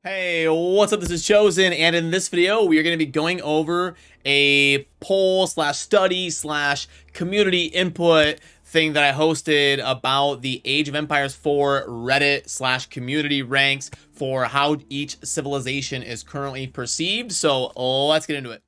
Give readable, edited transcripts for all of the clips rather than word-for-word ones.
Hey, what's up? This is Chosen, and in this video, we are going to be going over a poll slash study slash community input thing that I hosted about the Age of Empires 4 Reddit slash community ranks for how each civilization is currently perceived. So let's get into it.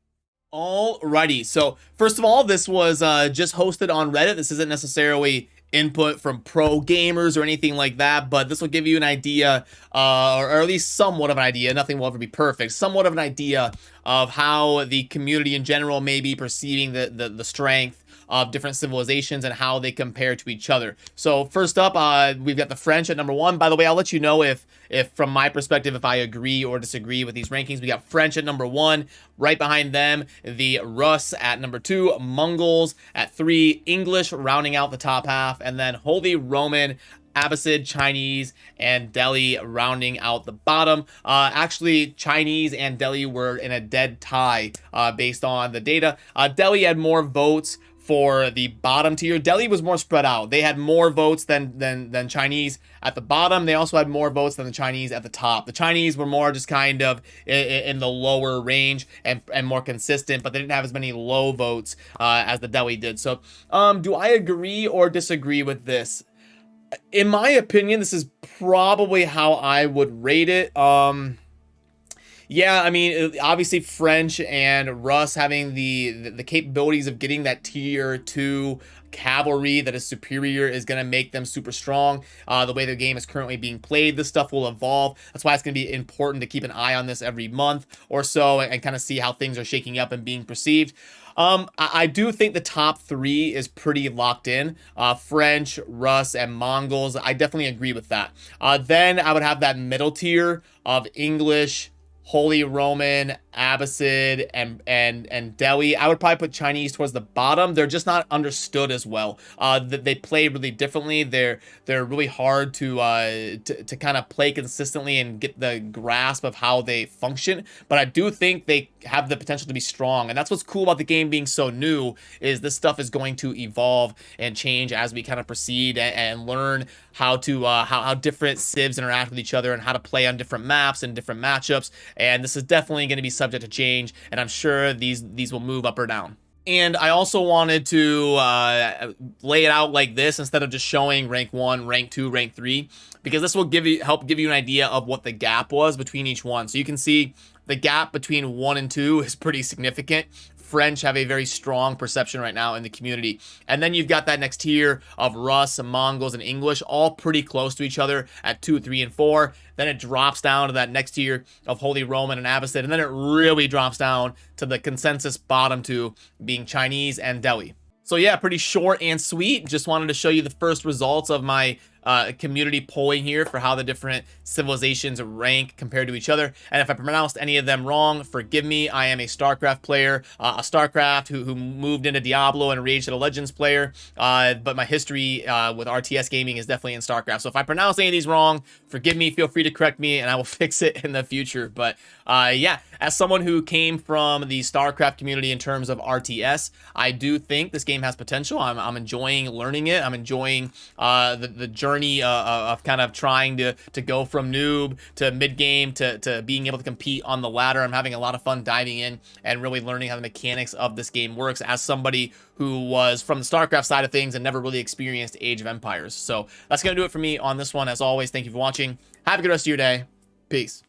Alrighty, so first of all, this was just hosted on Reddit. This isn't necessarily input from pro gamers or anything like that, but this will give you an idea, or at least somewhat of an idea. Nothing will ever be perfect. Somewhat of an idea of how the community in general may be perceiving the strength of different civilizations and how they compare to each other. So first up, we've got the French at number 1. By the way, I'll let you know if from my perspective, if I agree or disagree with these rankings. We got French at number 1. Right behind them, the Rus at number 2, Mongols at 3, English rounding out the top half, and then Holy Roman, Abbasid, Chinese, and Delhi rounding out the bottom. Actually, Chinese and Delhi were in a dead tie based on the data. Delhi had more votes for the bottom tier. Delhi was more spread out. They had more votes than Chinese at the bottom. They also had more votes than the Chinese at the top. The Chinese were more just kind of in the lower range and more consistent, but they didn't have as many low votes as the Delhi did. So do I agree or disagree with this? In my opinion, this is probably how I would rate it. Yeah, I mean, obviously French and Rus having the capabilities of getting that tier 2 cavalry that is superior is going to make them super strong. The way the game is currently being played, this stuff will evolve. That's why it's going to be important to keep an eye on this every month or so and kind of see how things are shaking up and being perceived. I do think the top 3 is pretty locked in. French, Rus, and Mongols. I definitely agree with that. Then I would have that middle tier of English, Holy Roman, Abbasid, and Delhi. I would probably put Chinese towards the bottom. They're just not understood as well. They play really differently. They're really hard to kind of play consistently and get the grasp of how they function. But I do think they have the potential to be strong, and that's what's cool about the game being so new. Is this stuff is going to evolve and change as we kind of proceed and learn how to how different civs interact with each other and how to play on different maps and different matchups. And this is definitely going to be subject to change, and I'm sure these will move up or down. And I also wanted to lay it out like this instead of just showing rank 1, rank 2, rank 3, because this will help give you an idea of what the gap was between each one. So you can see the gap between 1 and 2 is pretty significant. French have a very strong perception right now in the community. And then you've got that next tier of Rus, Mongols, and English, all pretty close to each other at 2, 3, and 4. Then it drops down to that next tier of Holy Roman and Abbasid, and then it really drops down to the consensus bottom 2 being Chinese and Delhi. So yeah, pretty short and sweet. Just wanted to show you the first results of my community polling here for how the different civilizations rank compared to each other. And if I pronounced any of them wrong, forgive me. I am a StarCraft player, a StarCraft who moved into Diablo and Rage of the Legends player. But my history with RTS gaming is definitely in StarCraft. So if I pronounce any of these wrong, forgive me. Feel free to correct me, and I will fix it in the future. But yeah, as someone who came from the StarCraft community in terms of RTS, I do think this game has potential. I'm enjoying learning it. I'm enjoying the journey of kind of trying to go from noob to mid game to being able to compete on the ladder. I'm having a lot of fun diving in and really learning how the mechanics of this game works as somebody who was from the StarCraft side of things and never really experienced Age of Empires. So that's gonna do it for me on this one. As always, thank you for watching. Have a good rest of your day. Peace.